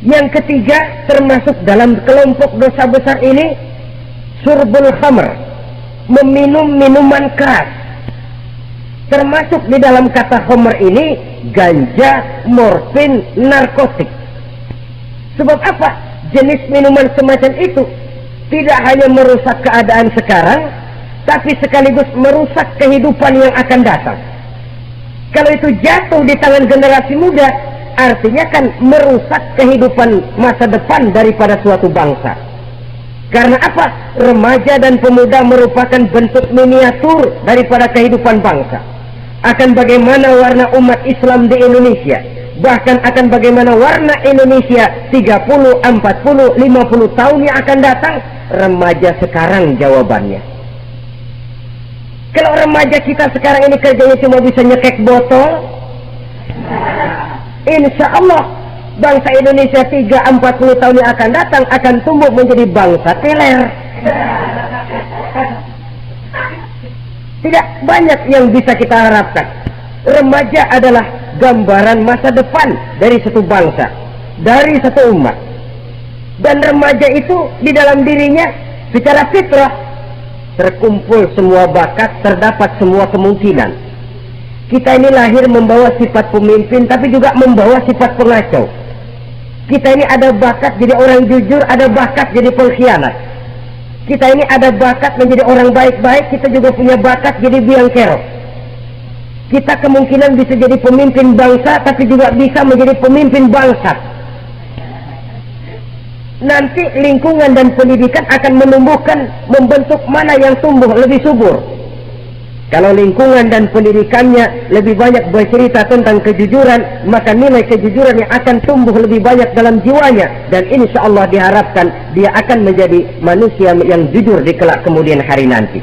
Yang ketiga, termasuk dalam kelompok dosa besar ini, syurbul khamr, meminum minuman keras. Termasuk di dalam kata khamr ini ganja, morfin, narkotik. Sebab apa? Jenis minuman semacam itu tidak hanya merusak keadaan sekarang, tapi sekaligus merusak kehidupan yang akan datang. Kalau itu jatuh di tangan generasi muda, artinya kan merusak kehidupan masa depan daripada suatu bangsa. Karena apa? Remaja dan pemuda merupakan bentuk miniatur daripada kehidupan bangsa. Akan bagaimana warna umat Islam di Indonesia, bahkan akan bagaimana warna Indonesia 30, 40, 50 tahun yang akan datang, remaja sekarang jawabannya. Kalau remaja kita sekarang ini kerjanya cuma bisa nyekek botol, insya Allah bangsa Indonesia 30-40 tahun yang akan datang akan tumbuh menjadi bangsa teler. Tidak banyak yang bisa kita harapkan. Remaja adalah gambaran masa depan dari satu bangsa, dari satu umat. Dan remaja itu di dalam dirinya secara fitrah terkumpul semua bakat, terdapat semua kemungkinan. Kita ini lahir membawa sifat pemimpin, tapi juga membawa sifat pengacau. Kita ini ada bakat jadi orang jujur, ada bakat jadi pengkhianat. Kita ini ada bakat menjadi orang baik-baik, kita juga punya bakat jadi biang kerok. Kita kemungkinan bisa jadi pemimpin bangsa, tapi juga bisa menjadi pemimpin bangsa. Nanti lingkungan dan pendidikan akan menumbuhkan, membentuk mana yang tumbuh lebih subur. Kalau lingkungan dan pendidikannya lebih banyak bercerita tentang kejujuran, maka nilai kejujuran yang akan tumbuh lebih banyak dalam jiwanya, dan insya Allah diharapkan dia akan menjadi manusia yang jujur di kelak kemudian hari nanti.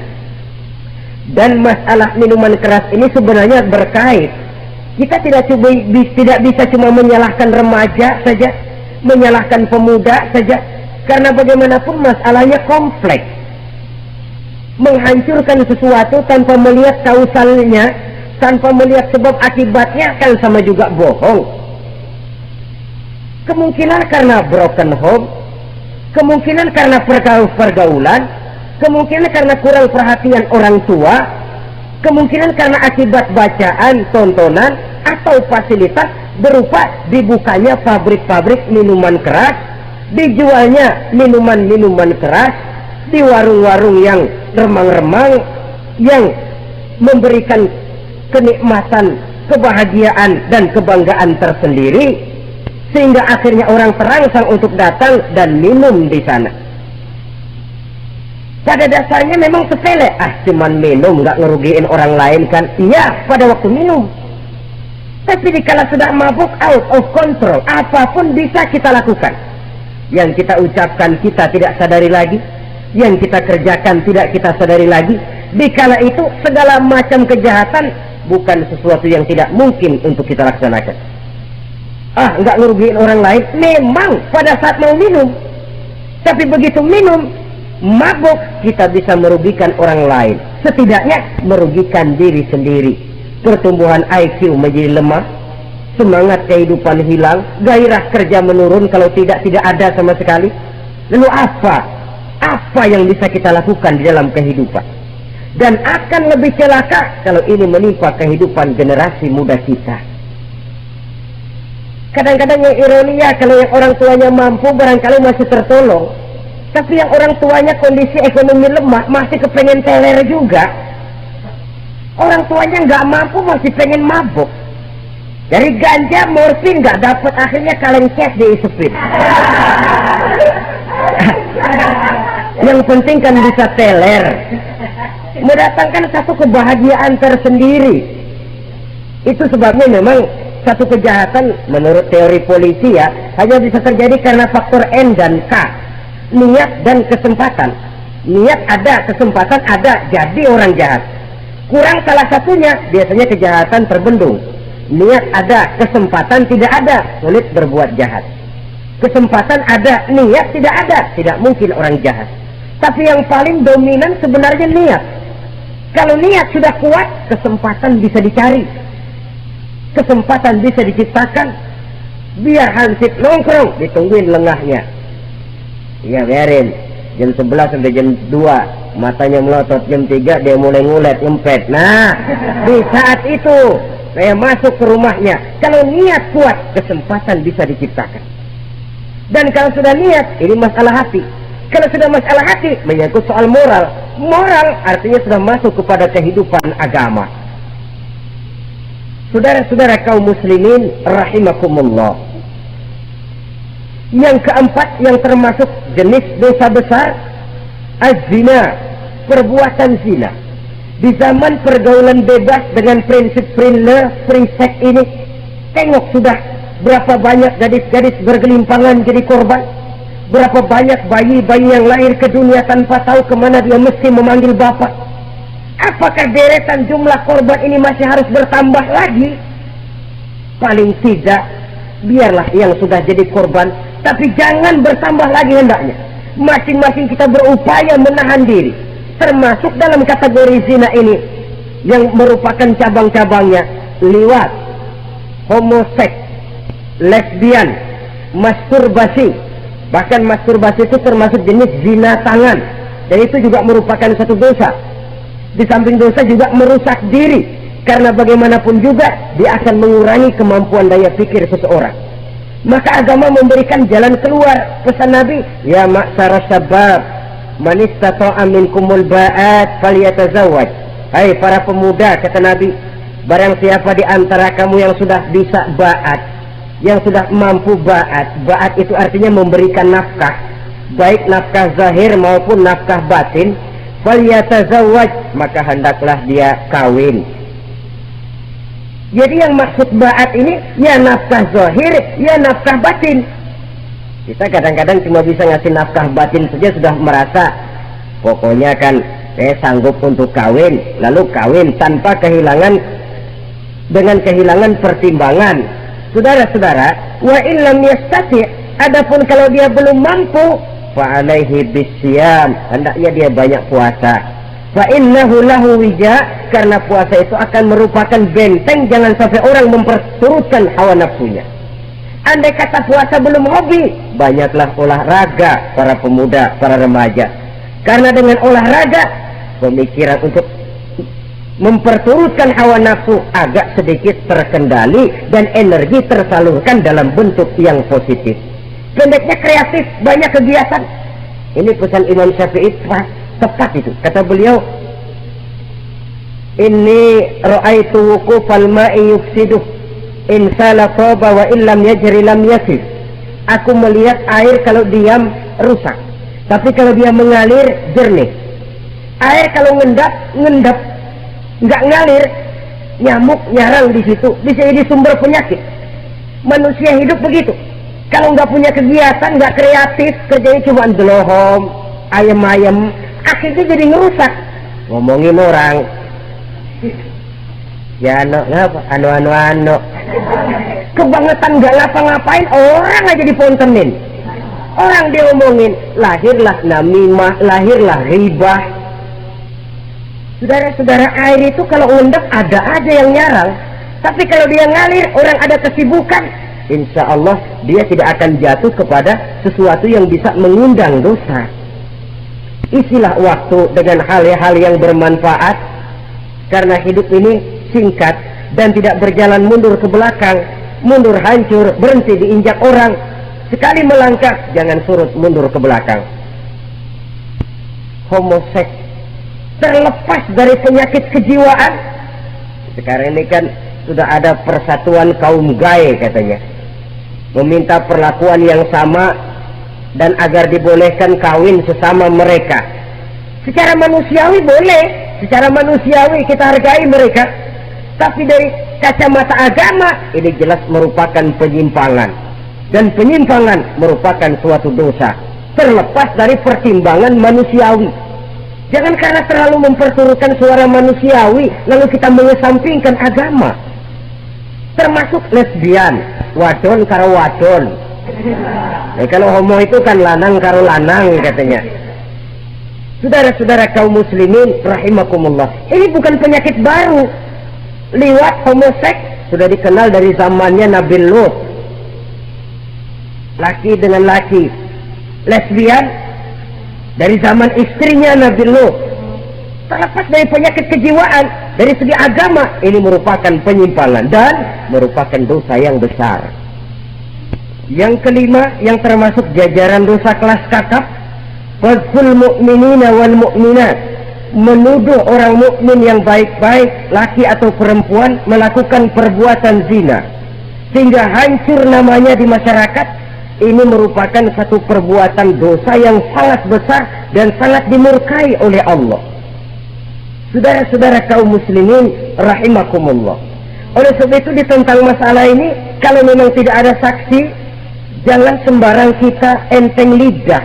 Dan masalah minuman keras ini sebenarnya berkait. Kita tidak bisa cuma menyalahkan remaja saja, menyalahkan pemuda saja, karena bagaimanapun masalahnya kompleks. Menghancurkan sesuatu tanpa melihat kausalnya, tanpa melihat sebab akibatnya, kan sama juga bohong. Kemungkinan karena broken home, kemungkinan karena pergaulan, kemungkinan karena kurang perhatian orang tua, kemungkinan karena akibat bacaan, tontonan, atau fasilitas berupa dibukanya pabrik-pabrik minuman keras, dijualnya minuman-minuman keras di warung-warung yang remang-remang, yang memberikan kenikmatan, kebahagiaan dan kebanggaan tersendiri, sehingga akhirnya orang terangsang untuk datang dan minum di sana. Pada dasarnya memang sepele, cuman minum, nggak ngerugiin orang lain kan? Iya, pada waktu minum. Tapi dikala sudah mabuk, out of control, apapun bisa kita lakukan. Yang kita ucapkan kita tidak sadari lagi, yang kita kerjakan tidak kita sadari lagi. Dikala itu segala macam kejahatan bukan sesuatu yang tidak mungkin untuk kita laksanakan. Nggak ngerugiin orang lain, memang pada saat mau minum. Tapi begitu minum, mabuk, kita bisa merugikan orang lain, setidaknya merugikan diri sendiri. Pertumbuhan IQ menjadi lemah, semangat kehidupan hilang, gairah kerja menurun, kalau tidak ada sama sekali. Lalu apa yang bisa kita lakukan di dalam kehidupan? Dan akan lebih celaka kalau ini menimpa kehidupan generasi muda kita. Kadang-kadang yang ironi ya, kalau yang orang tuanya mampu barangkali masih tertolong, tapi yang orang tuanya kondisi ekonomi lemah masih kepengen teler juga. Orang tuanya nggak mampu masih pengen mabuk. Dari ganja, morfin nggak dapat, akhirnya kaleng cash diisepin. Yang penting kan bisa teler, mendatangkan satu kebahagiaan tersendiri. Itu sebabnya memang satu kejahatan menurut teori polisi ya hanya bisa terjadi karena faktor N dan K, niat dan kesempatan. Niat ada, kesempatan ada, jadi orang jahat. Kurang salah satunya, biasanya kejahatan terbendung. Niat ada, kesempatan tidak ada, sulit berbuat jahat. Kesempatan ada, niat tidak ada, tidak mungkin orang jahat. Tapi yang paling dominan sebenarnya niat. Kalau niat sudah kuat, kesempatan bisa dicari, kesempatan bisa diciptakan. Biar hansip nongkrong, ditungguin lengahnya. Ya biarin, jam 11 sampai jam 2 matanya melotot, jam 3 dia mulai ngulet, ngempet. Nah, di saat itu saya masuk ke rumahnya. Kalau niat kuat, kesempatan bisa diciptakan. Dan kalau sudah niat, ini masalah hati. Kalau sudah masalah hati, menyangkut soal moral. Moral artinya sudah masuk kepada kehidupan agama. Saudara-saudara kaum muslimin rahimakumullah. Yang keempat yang termasuk jenis dosa besar, az-zina, perbuatan zina. Di zaman pergaulan bebas dengan prinsip free sex ini, tengok sudah berapa banyak gadis-gadis bergelimpangan jadi korban. Berapa banyak bayi-bayi yang lahir ke dunia tanpa tahu kemana dia mesti memanggil bapak. Apakah deretan jumlah korban ini masih harus bertambah lagi? Paling tidak, biarlah yang sudah jadi korban, tapi jangan bertambah lagi hendaknya. Masing-masing kita berupaya menahan diri, termasuk dalam kategori zina ini yang merupakan cabang-cabangnya: liwat, homoseks, lesbian, masturbasi. Bahkan masturbasi itu termasuk jenis zina tangan, dan itu juga merupakan satu dosa. Di samping dosa juga merusak diri, karena bagaimanapun juga dia akan mengurangi kemampuan daya pikir seseorang. Maka agama memberikan jalan keluar. Pesan Nabi, ya ma'syara syabab, man istata'a minkumul ba'at falyatazawwaj. Hai para pemuda, kata Nabi, barang siapa di antara kamu yang sudah bisa ba'at, yang sudah mampu ba'at. Ba'at itu artinya memberikan nafkah, baik nafkah zahir maupun nafkah batin. Falyatazawwaj, maka hendaklah dia kawin. Jadi yang maksud ba'at ini ya nafkah zahir, ya nafkah batin. Kita kadang-kadang cuma bisa ngasih nafkah batin saja sudah merasa pokoknya kan saya sanggup untuk kawin, lalu kawin tanpa kehilangan, dengan kehilangan pertimbangan. Saudara-saudara, wa illam yastati, adapun kalau dia belum mampu, fa alaihi bisyam, hendaknya dia banyak puasa. Fa innahu lahu wija, karena puasa itu akan merupakan benteng, jangan sampai orang memperturutkan hawa nafsunya. Andai kata puasa belum hobi, banyaklah olahraga para pemuda, para remaja. Karena dengan olahraga, pemikiran untuk memperturutkan hawa nafsu agak sedikit terkendali dan energi tersalurkan dalam bentuk yang positif. Pendeknya kreatif, banyak kegiatan. Ini pesan Imam Syafi'i tepat itu. Kata beliau, inni ra'aitu wuqufal ma'i yufsiduh insala toba wa illam yajri lam yasir. Aku melihat air kalau diam rusak, tapi kalau dia mengalir jernih. Air kalau ngendap, nggak ngalir, nyamuk nyarang di situ, bisa jadi sumber penyakit. Manusia hidup begitu. Kalau nggak punya kegiatan, nggak kreatif, kerjanya cuma delohom, ayam-ayam, akhirnya jadi ngerusak. Ngomongin orang, ya anu, kebangetan nggak ngapa-ngapain, orang aja dipontenin. Orang dia ngomongin, lahirlah namimah, lahirlah ribah. Saudara-saudara, air itu kalau ngendap ada aja yang nyarang, tapi kalau dia ngalir, orang ada kesibukan, insya Allah dia tidak akan jatuh kepada sesuatu yang bisa mengundang dosa. Isilah waktu dengan hal-hal yang bermanfaat, karena hidup ini singkat dan tidak berjalan mundur ke belakang, mundur hancur, berhenti diinjak orang. Sekali melangkah, jangan surut mundur ke belakang. Homoseks terlepas dari penyakit kejiwaan. Sekarang ini kan sudah ada persatuan kaum gay katanya, meminta perlakuan yang sama dan agar dibolehkan kawin sesama mereka. Secara manusiawi boleh, secara manusiawi kita hargai mereka, tapi dari kacamata agama ini jelas merupakan penyimpangan, dan penyimpangan merupakan suatu dosa terlepas dari pertimbangan manusiawi. Jangan karena terlalu memperturutkan suara manusiawi lalu kita mengesampingkan agama. Termasuk lesbian, wadon karo wadon. Kalau homo itu kan lanang karo lanang katanya. Saudara-saudara kaum muslimin rahimakumullah, ini bukan penyakit baru. Liwat homoseks sudah dikenal dari zamannya Nabi Lut, laki dengan laki. Lesbian dari zaman istrinya Nabi Lut. Terlepas dari penyakit kejiwaan, dari segi agama ini merupakan penyimpangan dan merupakan dosa yang besar. Yang kelima, yang termasuk jajaran dosa kelas kakap, qadzful mu'minina wal mu'minat, menuduh orang mukmin yang baik-baik, laki atau perempuan, melakukan perbuatan zina sehingga hancur namanya di masyarakat. Ini merupakan satu perbuatan dosa yang sangat besar dan sangat dimurkai oleh Allah. Saudara-saudara kaum muslimin rahimakumullah, oleh sebab itu di tentang masalah ini, kalau memang tidak ada saksi, jangan sembarang kita enteng lidah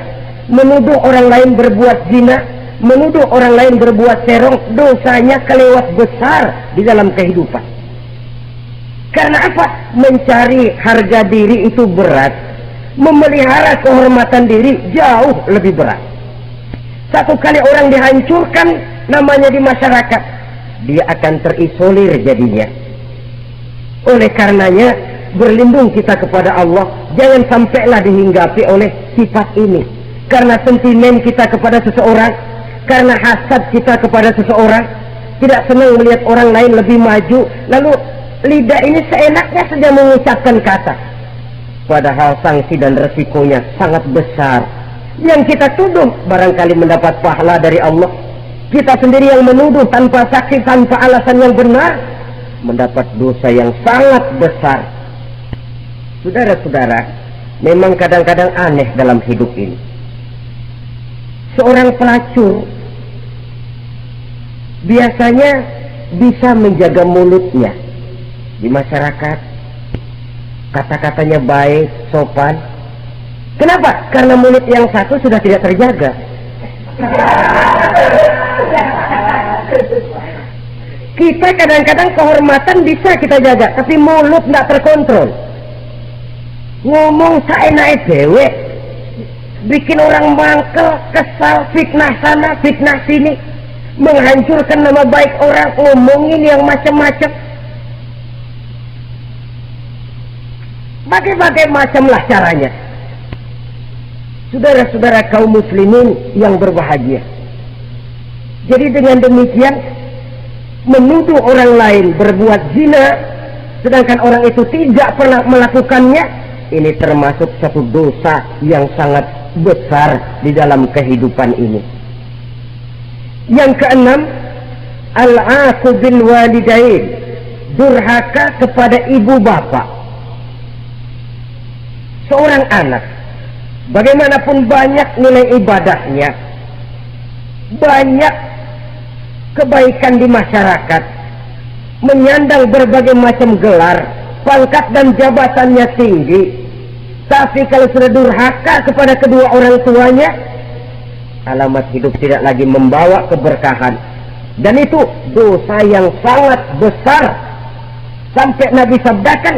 menuduh orang lain berbuat zina, menuduh orang lain berbuat serong. Dosanya kelewat besar di dalam kehidupan. Karena apa? Mencari harga diri itu berat, memelihara kehormatan diri jauh lebih berat. Satu kali orang dihancurkan namanya di masyarakat, dia akan terisolir jadinya. Oleh karenanya berlindung kita kepada Allah, jangan sampailah dihinggapi oleh sifat ini. Karena sentimen kita kepada seseorang, karena hasad kita kepada seseorang, tidak senang melihat orang lain lebih maju, lalu lidah ini seenaknya saja mengucapkan kata, padahal sanksi dan resikonya sangat besar. Yang kita tuduh barangkali mendapat pahala dari Allah, kita sendiri yang menuduh tanpa saksi, tanpa alasan yang benar, mendapat dosa yang sangat besar. Saudara-saudara, memang kadang-kadang aneh dalam hidup ini. Seorang pelacur biasanya bisa menjaga mulutnya di masyarakat, kata-katanya baik, sopan. Kenapa? Karena mulut yang satu sudah tidak terjaga. Kita kadang-kadang kehormatan bisa kita jaga, tapi mulut tidak terkontrol. Ngomong saenake dewe, bikin orang mangkel, kesal, fitnah sana, fitnah sini, menghancurkan nama baik orang, ngomongin yang macam-macam. Bagai-bagai macamlah caranya. Saudara-saudara kaum muslimin yang berbahagia, jadi dengan demikian menuduh orang lain berbuat zina sedangkan orang itu tidak pernah melakukannya, ini termasuk satu dosa yang sangat besar di dalam kehidupan ini. Yang keenam, al-aqu bil walidain, durhaka kepada ibu bapak. Seorang anak, bagaimanapun banyak nilai ibadahnya, banyak kebaikan di masyarakat, menyandang berbagai macam gelar, pangkat dan jabatannya tinggi, tapi kalau sudah durhaka kepada kedua orang tuanya, alamat hidup tidak lagi membawa keberkahan. Dan itu dosa yang sangat besar, sampai Nabi sabdakan,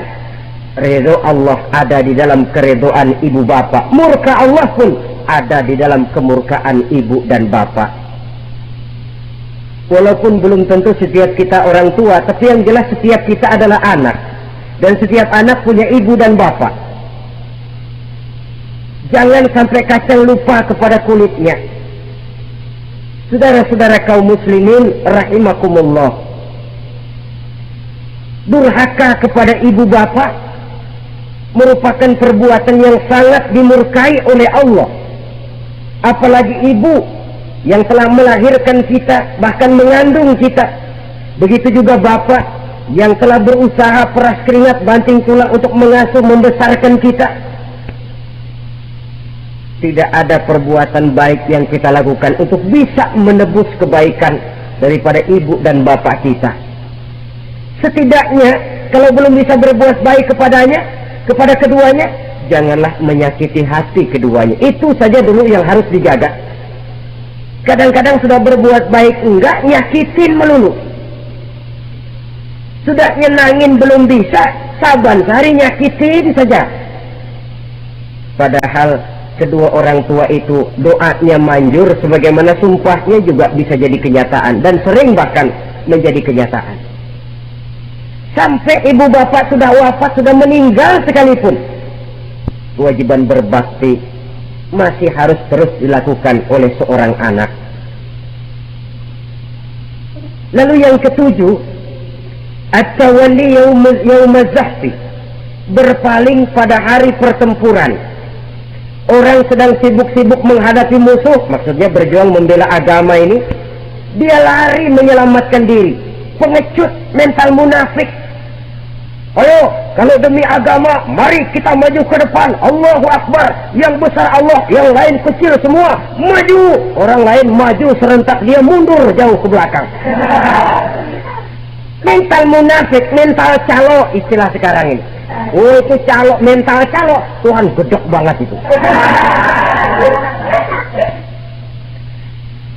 ridho Allah ada di dalam keridhaan ibu bapak, murka Allah pun ada di dalam kemurkaan ibu dan bapak. Walaupun belum tentu setiap kita orang tua, tapi yang jelas setiap kita adalah anak, dan setiap anak punya ibu dan bapak. Jangan sampai kacang lupa kepada kulitnya. Saudara-saudara kaum muslimin rahimakumullah, durhaka kepada ibu bapak merupakan perbuatan yang sangat dimurkai oleh Allah. Apalagi ibu yang telah melahirkan kita, bahkan mengandung kita. Begitu juga bapak yang telah berusaha peras keringat banting tulang untuk mengasuh membesarkan kita. Tidak ada perbuatan baik yang kita lakukan untuk bisa menebus kebaikan daripada ibu dan bapak kita. Setidaknya kalau belum bisa berbuat baik kepadanya, kepada keduanya, janganlah menyakiti hati keduanya. Itu saja dulu yang harus dijaga. Kadang-kadang sudah berbuat baik enggak, nyakitin melulu. Sudah nyenangin belum bisa, saban sehari nyakitin saja. Padahal kedua orang tua itu doanya manjur, sebagaimana sumpahnya juga bisa jadi kenyataan, dan sering bahkan menjadi kenyataan. Sampai ibu bapak sudah wafat, sudah meninggal sekalipun, kewajiban berbakti masih harus terus dilakukan oleh seorang anak. Lalu yang ketujuh, at-tawalli yaumaz zahfi, berpaling pada hari pertempuran. Orang sedang sibuk-sibuk menghadapi musuh, maksudnya berjuang membela agama ini, dia lari menyelamatkan diri. Pengecut, mental munafik. Ayo, kalau demi agama, mari kita maju ke depan. Allahu Akbar, yang besar Allah, yang lain kecil semua, maju. Orang lain maju serentak, dia mundur jauh ke belakang. Mental munafik, mental calo, istilah sekarang ini. Oh, itu calo, mental calo, Tuhan gedek banget itu.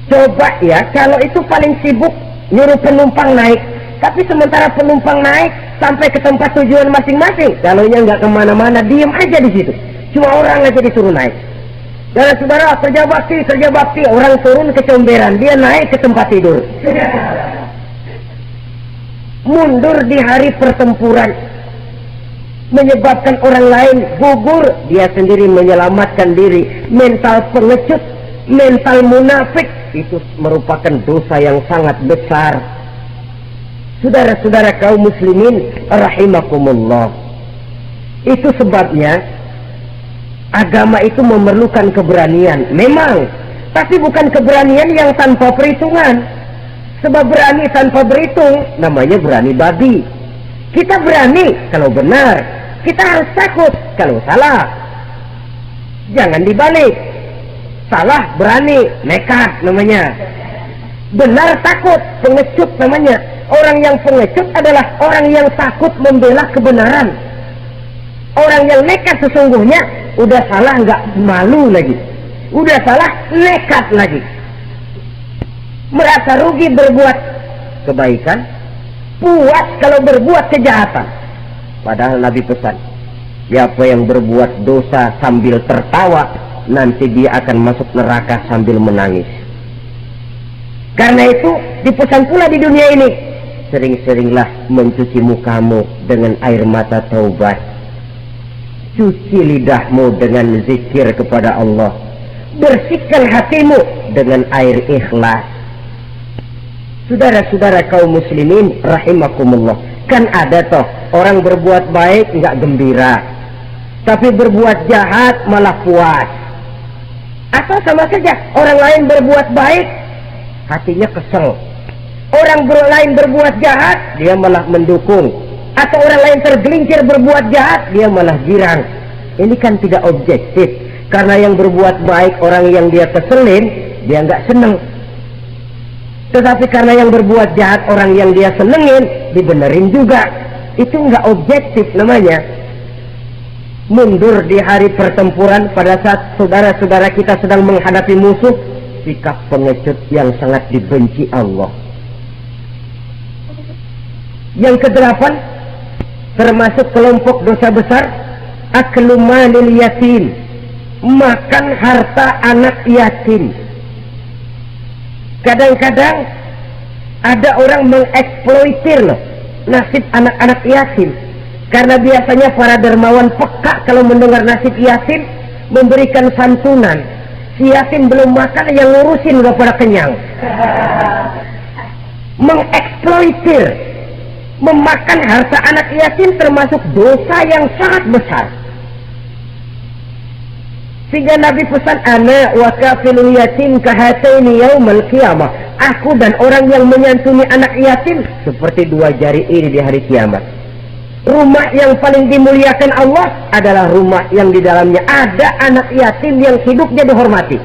Coba ya, calo itu paling sibuk nyuruh penumpang naik, tapi sementara penumpang naik sampai ke tempat tujuan masing-masing, calonya nggak kemana-mana, diem aja di situ, cuma orang aja disuruh naik. Dan saudara, kerja bakti, orang turun ke comberan, dia naik ke tempat tidur. Mundur di hari pertempuran, menyebabkan orang lain gugur, dia sendiri menyelamatkan diri. Mental pengecut, mental munafik, itu merupakan dosa yang sangat besar. Saudara-saudara kaum muslimin rahimakumullah, itu sebabnya agama itu memerlukan keberanian, memang, tapi bukan keberanian yang tanpa perhitungan. Sebab berani tanpa berhitung namanya berani babi. Kita berani kalau benar, kita harus takut kalau salah. Jangan dibalik. Salah berani, nekat namanya. Benar takut, pengecut namanya. Orang yang pengecut adalah orang yang takut membela kebenaran. Orang yang nekat sesungguhnya udah salah nggak malu lagi, udah salah nekat lagi. Merasa rugi berbuat kebaikan, puas kalau berbuat kejahatan. Padahal Nabi pesan, siapa yang berbuat dosa sambil tertawa, nanti dia akan masuk neraka sambil menangis. Karena itu dipesan pula di dunia ini, sering-seringlah mencuci mukamu dengan air mata taubat, cuci lidahmu dengan zikir kepada Allah, bersihkan hatimu dengan air ikhlas. Saudara-saudara kaum muslimin rahimakumullah, kan ada toh orang berbuat baik nggak gembira, tapi berbuat jahat malah puas. Atau sama saja, orang lain berbuat baik hatinya kesel, Orang lain berbuat jahat, dia malah mendukung. Atau orang lain tergelincir berbuat jahat, dia malah girang. Ini kan tidak objektif. Karena yang berbuat baik, orang yang dia keselin, dia nggak seneng. Tetapi karena yang berbuat jahat, orang yang dia senengin, dibenerin juga. Itu nggak objektif namanya. Mundur di hari pertempuran pada saat saudara-saudara kita sedang menghadapi musuh, sikap pengecut yang sangat dibenci Allah. Yang kedelapan, termasuk kelompok dosa besar, aklu malil yatim, makan harta anak yatim. Kadang-kadang ada orang mengeksploitir loh nasib anak-anak yatim. Karena biasanya para dermawan peka kalau mendengar nasib yatim, memberikan santunan. Si yatim belum makan, yang ngurusin udah pada kenyang. Mengeksploitir, memakan harta anak yatim termasuk dosa yang sangat besar. Sehingga Nabi pesan, ana wa kafilul yatim kahataini yaumal qiyamah. Aku dan orang yang menyantuni anak yatim seperti dua jari ini di hari kiamat. Rumah yang paling dimuliakan Allah adalah rumah yang di dalamnya ada anak yatim yang hidupnya dihormati,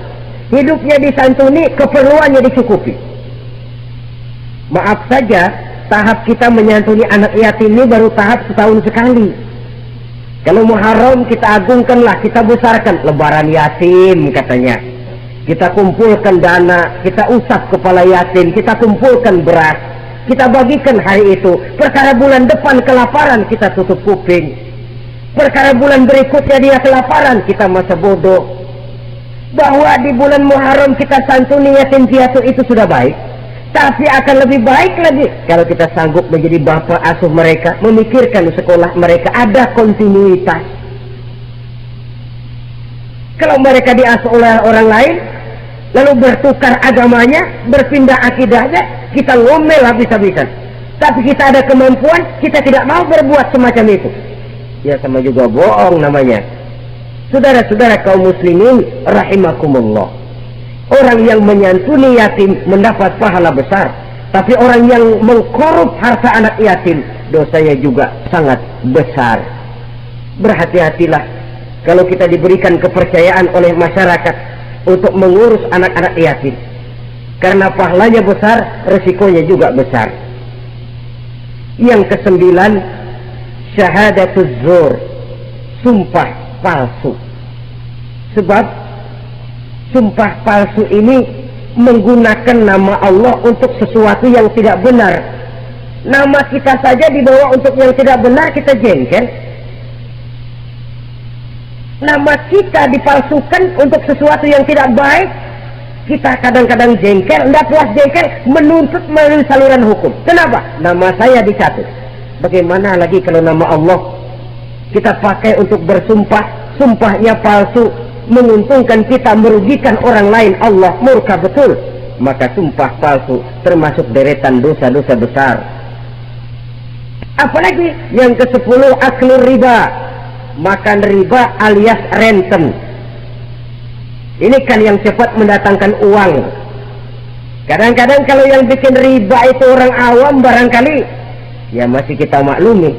hidupnya disantuni, keperluannya dicukupi. Maaf saja, tahap kita menyantuni anak yatim ini baru tahap setahun sekali. Kalau Muharram kita agungkanlah, kita besarkan. Lebaran yatim katanya, kita kumpulkan dana, kita usap kepala yatim, kita kumpulkan beras, kita bagikan hari itu. Perkara bulan depan kelaparan, kita tutup kuping. Perkara bulan berikutnya dia kelaparan, kita masa bodoh. Bahwa di bulan Muharram kita santuni yatim piatu itu sudah baik. Tapi akan lebih baik lagi kalau kita sanggup menjadi bapak asuh mereka, memikirkan sekolah mereka, ada kontinuitas. Kalau mereka diasuh oleh orang lain, lalu bertukar agamanya, berpindah akidahnya, kita ngomel habis-habisan. Tapi kita ada kemampuan, kita tidak mau berbuat semacam itu. Ya sama juga bohong namanya. Saudara-saudara kaum muslimin rahimakumullah. Orang yang menyantuni yatim mendapat pahala besar. Tapi orang yang mengkorup harta anak yatim, dosanya juga sangat besar. Berhati-hatilah kalau kita diberikan kepercayaan oleh masyarakat untuk mengurus anak-anak yatim. Karena pahalanya besar, resikonya juga besar. Yang kesembilan, syahadatuz zur, sumpah palsu. Sebab sumpah palsu ini menggunakan nama Allah untuk sesuatu yang tidak benar. Nama kita saja dibawa untuk yang tidak benar, kita jengkel. Nama kita dipalsukan untuk sesuatu yang tidak baik, kita kadang-kadang jengkel, tidak puas jengkel, menuntut melalui saluran hukum. Kenapa? Nama saya dicatut. Bagaimana lagi kalau nama Allah kita pakai untuk bersumpah, sumpahnya palsu, menguntungkan kita, merugikan orang lain, Allah murka betul. Maka sumpah palsu termasuk deretan dosa-dosa besar. Apalagi yang ke-10, aklur riba, makan riba alias renten. Ini kan yang cepat mendatangkan uang. Kadang-kadang kalau yang bikin riba itu orang awam barangkali ya masih kita maklumi.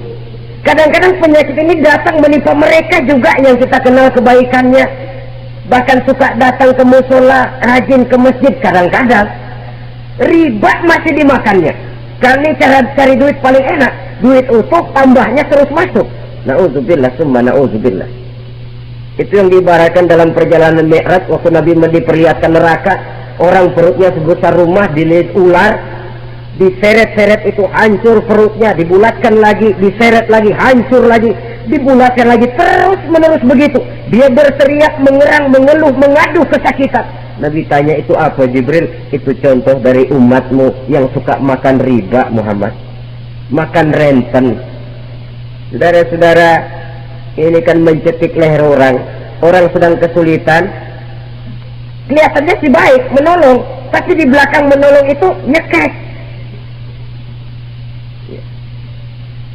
Kadang-kadang penyakit ini datang menimpa mereka juga yang kita kenal kebaikannya. Bahkan suka datang ke musola, rajin ke masjid. Kadang-kadang riba masih dimakannya. Karena ini cara cari duit paling enak. Duit utuh, tambahnya terus masuk. Na'udzubillah summa na'udzubillah. Itu yang diibaratkan dalam perjalanan Mi'raj waktu Nabi diperlihatkan neraka. Orang perutnya sebesar rumah, dililit ular, diseret-seret itu hancur perutnya, dibulatkan lagi, diseret lagi, hancur lagi, dibulatkan lagi, terus menerus begitu. Dia berteriak, mengerang, mengeluh, mengadu kesakitan. Nabi tanya, itu apa Jibril? Itu contoh dari umatmu yang suka makan riba Muhammad, makan renten. Saudara-saudara, ini kan mencetik leher orang. Orang sedang kesulitan, kelihatannya sih baik, menolong, tapi di belakang menolong itu nyekek.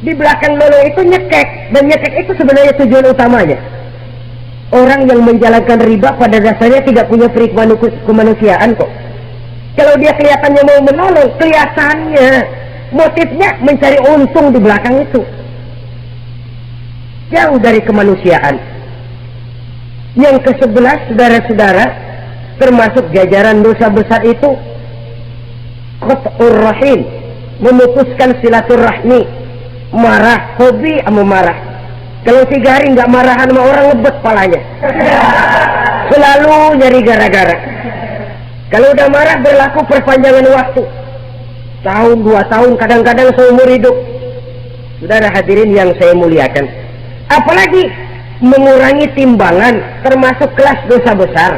Di belakang menolong itu nyekek, dan nyekek itu sebenarnya tujuan utamanya. Orang yang menjalankan riba pada dasarnya tidak punya perikmanusiaan kok. Kalau dia kelihatannya mau menolong, kelihatannya motifnya mencari untung di belakang itu. Jauh dari kemanusiaan. Yang ke-11, saudara-saudara, termasuk jajaran dosa besar itu qat'ur rahim, memutuskan silaturahmi. Marah, hobi sama marah. Kalau 3 hari nggak marahan sama orang, ngebet palanya. Selalu nyari gara-gara. Kalau udah marah berlaku perpanjangan waktu. Tahun, 2 tahun, kadang-kadang seumur hidup. Saudara hadirin yang saya muliakan. Apalagi mengurangi timbangan termasuk kelas dosa besar.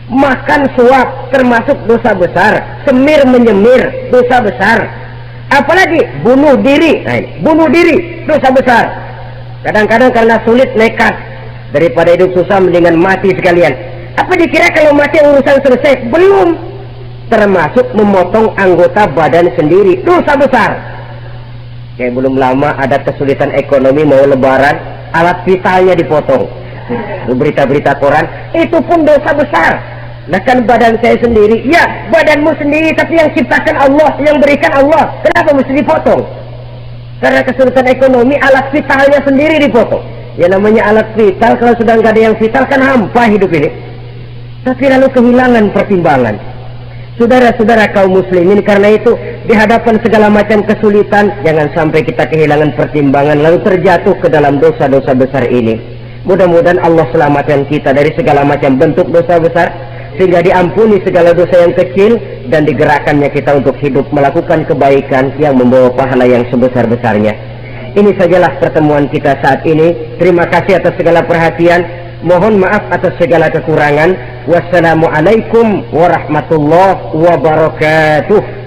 Makan suap termasuk dosa besar. Semir menyemir dosa besar. Apalagi bunuh diri. Nah, bunuh diri dosa besar. Kadang-kadang karena sulit nekat, daripada hidup susah mendingan mati sekalian. Apa dikira kalau mati urusan selesai? Belum. Termasuk memotong anggota badan sendiri, dosa besar. Kayak belum lama ada kesulitan ekonomi, mau lebaran, alat vitalnya dipotong. Berita-berita koran, itu pun dosa besar. Nah kan badan saya sendiri, ya badanmu sendiri, tapi yang ciptakan Allah, yang berikan Allah, kenapa mesti dipotong? Karena kesulitan ekonomi, alat vitalnya sendiri dipotong. Ya namanya alat vital, kalau sudah nggak ada yang vital kan hampa hidup ini. Tapi lalu kehilangan pertimbangan. Saudara-saudara kaum muslimin, karena itu di hadapan segala macam kesulitan, jangan sampai kita kehilangan pertimbangan lalu terjatuh ke dalam dosa-dosa besar ini. Mudah-mudahan Allah selamatkan kita dari segala macam bentuk dosa besar, sehingga diampuni segala dosa yang kecil, dan digerakkannya kita untuk hidup melakukan kebaikan yang membawa pahala yang sebesar-besarnya. Ini sajalah pertemuan kita saat ini. Terima kasih atas segala perhatian. Mohon maaf atas segala kekurangan. Wassalamualaikum warahmatullahi wabarakatuh.